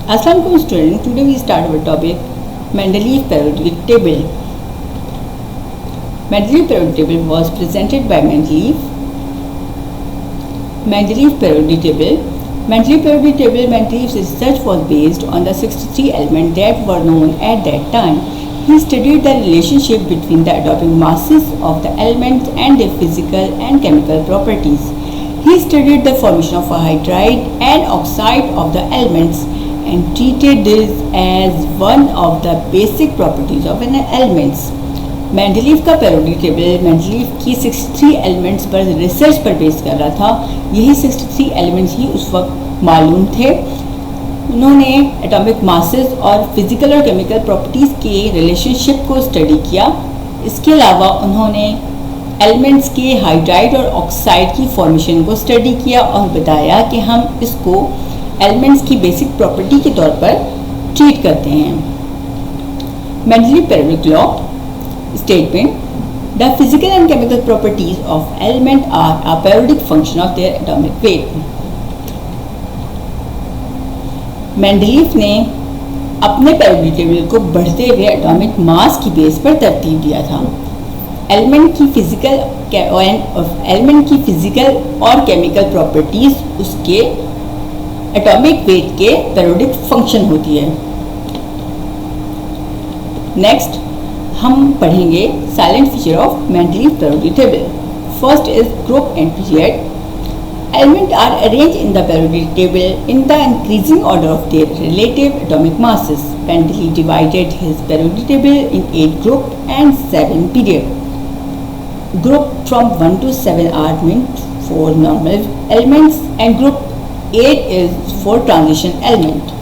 Assalamualaikum students. Today we start our topic Mendeleev periodic table. Mendeleev periodic table was presented by Mendeleev. Mendeleev periodic table. Mendeleev periodic table. Mendeleev's research was based on the 63 elements that were known at that time. He studied the relationship between the atomic masses of the elements and their physical and chemical properties. He studied the formation of hydride and oxide of the elements and treated this as one of the basic properties of an elements. Mendeleev का periodic table Mendeleev की 63 elements पर research पर base कर रहा था. यही 63 elements ही उस वक्त मालूम थे. उन्होंने एटॉमिक मासेस और फिजिकल और केमिकल प्रॉपर्टीज़ के रिलेशनशिप को स्टडी किया. इसके अलावा उन्होंने एलिमेंट्स के हाइड्राइड और ऑक्साइड की फॉर्मेशन को स्टडी किया और बताया कि हम इसको एलिमेंट्स की बेसिक प्रॉपर्टी के तौर पर ट्रीट करते हैं. Mendeleev periodic law statement: the physical and chemical properties of element are a periodic function of their atomic weight. Mendeleev ने अपने पेरियोडिक टेबल को बढ़ते हुए एटॉमिक मास की बेस पर तरतीब दिया था. एलिमेंट की फिजिकल और केमिकल प्रॉपर्टीज उसके एटॉमिक वेट के पेरियोडिक फंक्शन होती है. नेक्स्ट हम पढ़ेंगे silent feature of Mendeleev periodic table. First is group and period. Element are arrange in the periodic table in the increasing order of their relative atomic masses. Mendeleev divided his periodic table in 8 group and 7 period. Group from 1 to 7 are meant for normal elements and group 8 is for transition element.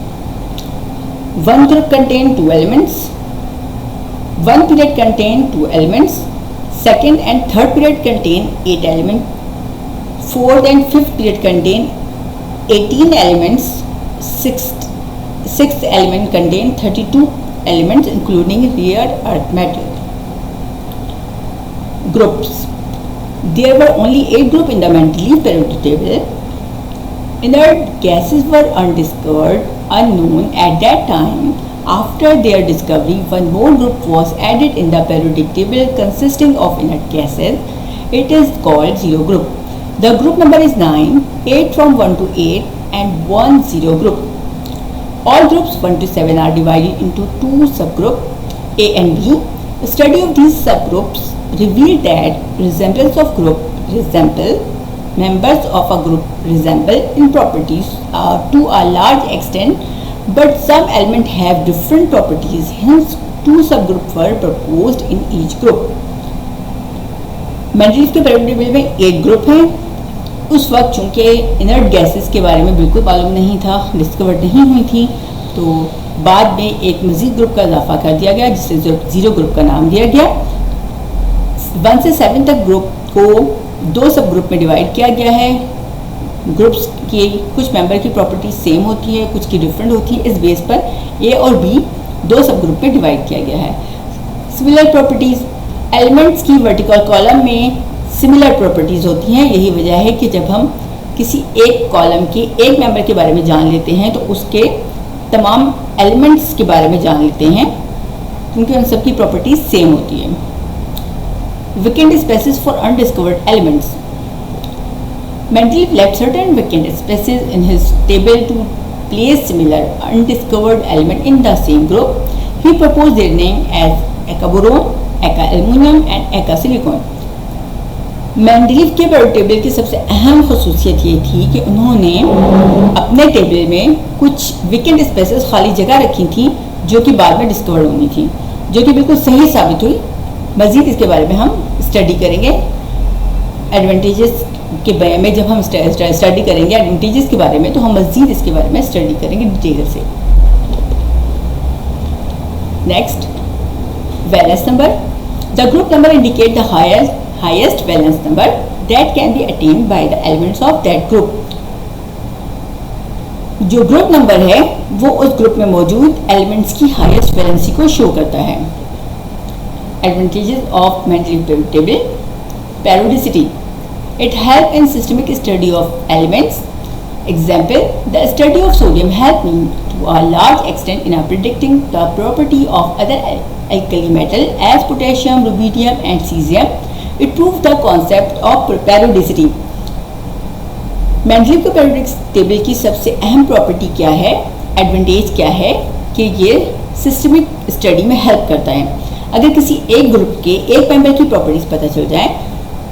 One group contain 2 elements. One period contain 2 elements. Second and third period contain 8 elements. Fourth and fifth period contain 18 elements. Sixth element contain 32 elements including rare earth matter. Groups. There were only 8 groups in the Mendeleev periodic table. Inert gases were undiscovered, unknown at that time. After their discovery, one more group was added in the periodic table consisting of inert gases. It is called zero group. The group number is 9, 8 from 1 to 8 and 1 zero group. All groups 1 to 7 are divided into 2 subgroups A and B. The study of these subgroups revealed that resemblance of group resemble members of a group resemble in properties to a large extent, but some elements have different properties. Hence, 2 subgroups were proposed in each group. Mendeleev के periodic table में 8 group हैं. उस वक्त चूँकि inert gases के बारे में बिल्कुल मालूम नहीं था, डिस्कवर नहीं हुई थी, तो बाद में एक मज़ीद ग्रुप का इजाफा कर दिया गया जिसे ज़ीरो ग्रुप का नाम दिया गया. 1 से 7 तक ग्रुप को 2 सब ग्रुप में डिवाइड किया गया है. ग्रुप्स की कुछ मेंबर की प्रॉपर्टी सेम होती है, कुछ की डिफरेंट होती है. इस बेस पर ए और बी 2 सब ग्रुप में डिवाइड किया गया है. Similar properties. एलिमेंट्स की वर्टिकल कॉलम में सिमिलर प्रॉपर्टीज़ होती हैं. यही वजह है कि जब हम किसी एक कॉलम के एक मेंबर के बारे में जान लेते हैं तो उसके तमाम एलिमेंट्स के बारे में जान लेते हैं, क्योंकि उन सब की प्रॉपर्टीज सेम होती है. Vacant spaces for undiscovered elements. Mendeleev left certain vacant spaces in his table to place similar undiscovered element in the same group. He proposed their name as eka-boron, eka-aluminum and eka-silicon. Mendeleev के periodic table की सबसे अहम खसूसियत ये थी कि उन्होंने अपने table में कुछ विकेंट स्पेसेस खाली जगह रखी थी जो कि बाद में डिस्कवर होनी थी, जो कि बिल्कुल सही साबित हुई. मज़ीद इसके बारे में हम स्टडी करेंगे. एडवांटेजेस के बारे में जब हम स्टडी करेंगे एडवांटेजेस के बारे में, तो हम मज़ीद इसके बारे में स्टडी करेंगे डिटेल से. Next, valence number. The group number indicate the highest valence number that can be attend by the elements of that group. जो ग्रुप नंबर है वो उस ग्रुप में मौजूद एलिमेंट्स की हाईएस्ट वैलेंसी को शो करता है. Advantages of Mendeleev periodic table. Periodicity. It helps in systematic study of elements. Example, the study of sodium helped me to a large extent in predicting the property of other alkali metal as potassium, rubidium and cesium. It proved the concept of periodicity. Mendeleev के periodic table की सबसे अहम property क्या है, advantage क्या है कि ये सिस्टमिक स्टडी में हेल्प करता है. अगर किसी एक ग्रुप के एक मेंबर की प्रॉपर्टीज पता चल जाए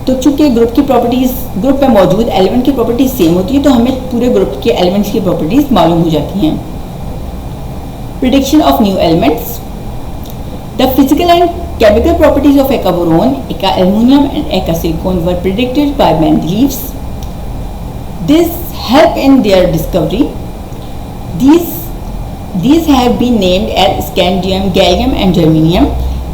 तो चूंकि ग्रुप की प्रॉपर्टीज ग्रुप में मौजूद एलिमेंट की प्रॉपर्टीज सेम होती है तो हमें पूरे ग्रुप के एलिमेंट्स की प्रॉपर्टीज मालूम हो जाती हैं. Prediction of new elements. The physical and chemical properties of eka boron, eka aluminum and eka silicon were predicted by Mendeleev. This helped in their discovery. These have been named as scandium, gallium and germanium.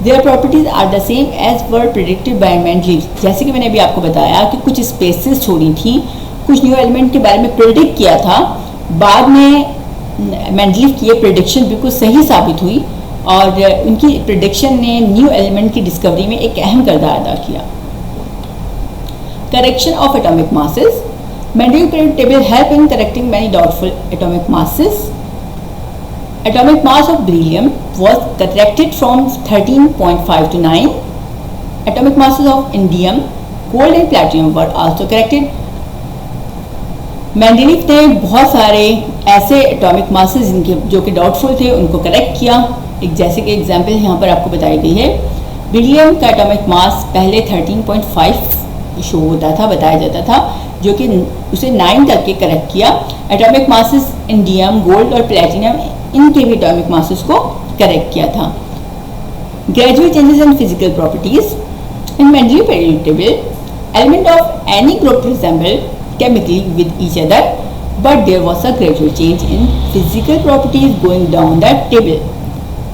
Their properties are the same as were predicted by Mendeleev. जैसे कि मैंने अभी आपको बताया कि कुछ spaces छोड़ी थी, कुछ न्यू एलिमेंट के बारे में प्रिडिक्ट किया था, बाद में मेंडलीव की ये प्रिडिक्शन बिल्कुल सही साबित हुई और उनकी प्रिडिक्शन ने न्यू एलिमेंट की डिस्कवरी में एक अहम किरदार अदा किया. Correction of atomic masses. Mendeleev periodic table help in correcting many doubtful atomic masses. Atomic mass of beryllium was corrected from 13.5 to 9. Atomic masses of indium, gold and platinum were also corrected. Mendeleev ने बहुत सारे ऐसे atomic masses जिनके जो कि doubtful थे उनको correct किया. एक जैसे कि एग्जांपल यहाँ पर आपको बताई गई है. बेरिलियम का एटॉमिक मास पहले 13.5 शो होता था, बताया जाता था, जो कि उसे 9 तक के करेक्ट किया. एटॉमिक मासेस इंडियम, गोल्ड और प्लेटिनम इनके भी एटॉमिक मासेस को करेक्ट किया था. Gradual changes in physical properties. In Mendeleev periodic table, element of any group resemble chemically with each other, but there was a gradual change in physical properties going down the table.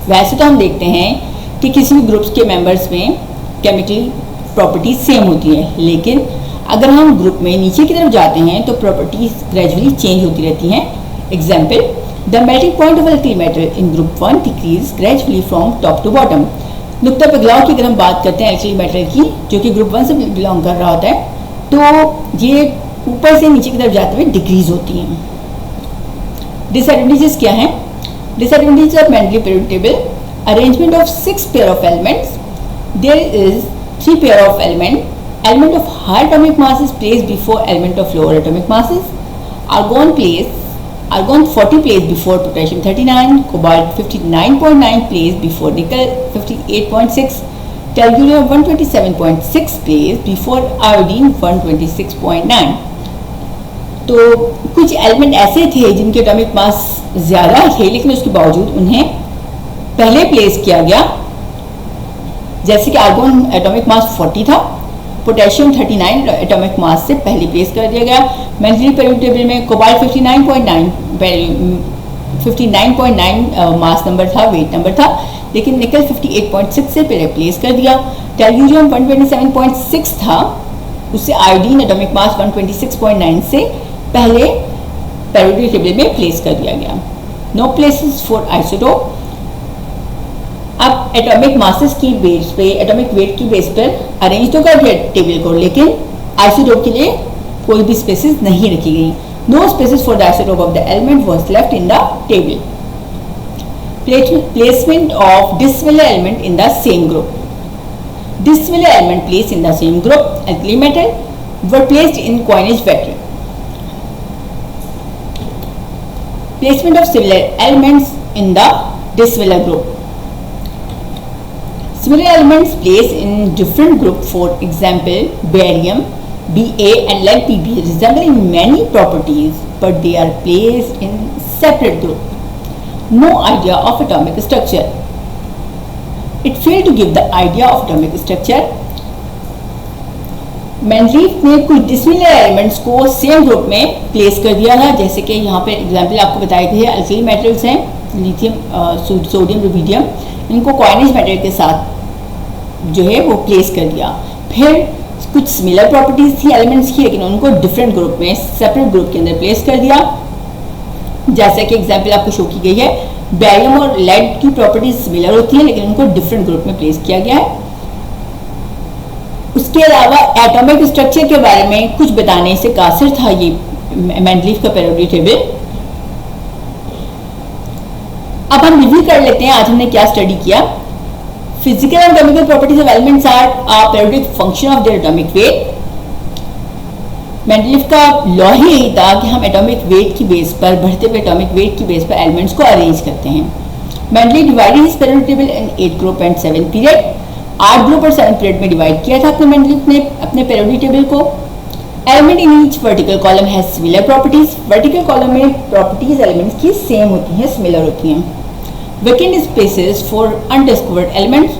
वैसे तो हम देखते हैं कि किसी भी groups के members में केमिकल प्रॉपर्टीज सेम होती है, लेकिन अगर हम ग्रुप में नीचे की तरफ जाते हैं तो प्रॉपर्टीज ग्रेजुअली चेंज होती रहती हैं. Example, the melting point of alkali metal in group 1 decrease gradually from top to bottom. नुक्ता पिघलाव की अगर हम बात करते हैं अल्कली मेटल की, जो कि ग्रुप 1 से बिलोंग कर रहा होता है, तो ये ऊपर से नीचे की तरफ जाते हुए डिक्रीज होती हैं. डिसएडवांटेजेस क्या हैं? Disadvantages of Mendeleev periodic table. Arrangement of 6 pair of elements. There is 3 pair of element of high atomic mass is placed before element of lower atomic masses. Argon 40 placed before potassium 39, cobalt 59.9 placed before nickel 58.6, tellurium 127.6 placed before iodine 126.9. तो कुछ element ऐसे थे जिनके atomic mass ज़्यादा थे, लेकिन उसके बावजूद उन्हें पहले प्लेस किया गया. जैसे कि आर्गोन एटॉमिक मास 40 था, पोटेशियम 39 एटॉमिक मास से पहले प्लेस कर दिया गया. मेंडलीव periodic टेबल में कोबाल्ट 59.9 मास नंबर था, वेट नंबर था, लेकिन निकल 58.6 से पहले प्लेस कर दिया. टेल्यूरियम 127.6 था, उससे आयोडीन एटॉमिक मास 126.9 से पहले periodic टेबल में प्लेस कर दिया गया. Know places for isotope. अब एटॉमिक मासेस की बेस पे, एटॉमिक वेट की बेस पर अरेंज तो कर दिया टेबल को, लेकिन आइसोटोप के लिए कोई भी स्पेसेस नहीं रखी गई. No spaces for the isotope of the element was left in the table. Placement of dissimilar element in the same group. Dissimilar element placed in the same group, alkali metal, were placed in coinage vector. Placement of similar elements in the dissimilar group. Similar elements placed in different group, for example, barium, Ba and lead Pb resemble in many properties, but they are placed in separate group. No idea of atomic structure. It failed to give the idea of atomic structure. Mendeleev ने कुछ dissimilar elements को same group में place कर दिया था, जैसे कि यहाँ पे एग्जांपल आपको बताए थे. अल्कली मेटल्स हैं, लिथियम, सोडियम, रुबिडियम, इनको कॉइनेज मेटल के साथ जो है वो प्लेस कर दिया. फिर कुछ सिमिलर प्रॉपर्टीज थी एलिमेंट्स की, लेकिन उनको डिफरेंट ग्रुप में, सेपरेट ग्रुप के अंदर प्लेस कर दिया. जैसे कि एग्जाम्पल आपको शो की गई है, बैरियम और लेड की प्रॉपर्टीज सिमिलर होती हैं, लेकिन उनको डिफरेंट ग्रुप में प्लेस किया गया है. उसके अलावा एटॉमिक स्ट्रक्चर के बारे में कुछ बताने से कासिर था ये मेंडलीफ का पेरियोडिक टेबल। अब हम रिव्यू कर लेते हैं आज हमने क्या स्टडी किया। Physical and chemical properties of elements are periodic function of their atomic weight. Mendeleev का लॉ ही यही था कि हम एटॉमिक वेट की बेस पर, बढ़ते हुए एटॉमिक वेट की बेस पर एलिमेंट्स को अरेंज करते हैं। Mendeleev divided his periodic table in 8 group and 7 period. 8 group और 7 पीरियड में डिवाइड किया था अपने मेंडलीफ ने अपने पेरियोडिक टेबल को। Element in each vertical column has similar properties. Vertical column में प्रॉपर्टीज एलिमेंट्स की सेम होती हैं, सिमिलर होती हैं। Vacant spaces for undiscovered elements,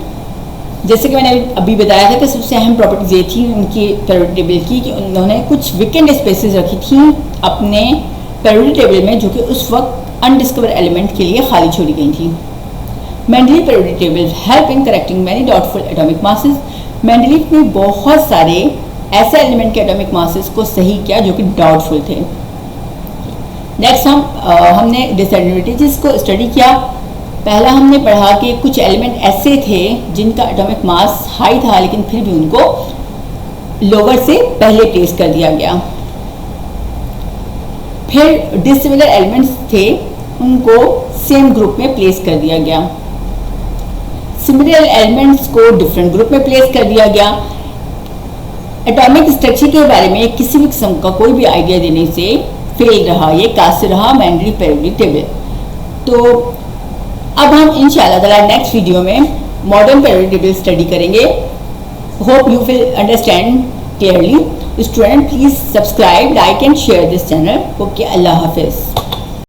जैसे कि मैंने अभी बताया था कि सबसे अहम प्रॉपर्टीज ये थी उनकी पेरियोडिक टेबल की कि उन्होंने कुछ वैकेंट स्पेसेस रखी थी अपने पेरियोडिक टेबल में, जो कि उस वक्त अनडिस्कवर्ड एलिमेंट के लिए खाली छोड़ी गई थी। Mendeleev periodic table help in correcting many doubtful atomic masses. Mendeleev ने बहुत सारे ऐसे एलिमेंट के एटॉमिक मासेस को सही किया जो कि डाउटफुल थे। नेक्स्ट हमने डिसएडवांटेजेस को स्टडी किया। पहला हमने पढ़ा कि कुछ एलिमेंट ऐसे थे जिनका एटॉमिक मास हाई था लेकिन फिर भी उनको लोअर से पहले प्लेस कर दिया गया। फिर डिसिमिलर एलिमेंट्स थे, उनको सेम ग्रुप में प्लेस कर दिया गया। सिमिलर एलिमेंट्स को डिफरेंट ग्रुप में प्लेस कर दिया गया। एटॉमिक स्ट्रक्चर के बारे में किसी भी किस्म का कोई भी आइडिया देने से फेल रहा, ये कास्ट रहा मेंडलीफ पेरियोडिक टेबल। तो अब हम इंशाल्लाह ताला नेक्स्ट वीडियो में मॉडर्न पेरियोडिक टेबल स्टडी करेंगे। Hope you will understand clearly. Student please subscribe, like and share this channel. Okay, अल्लाह हाफिज़।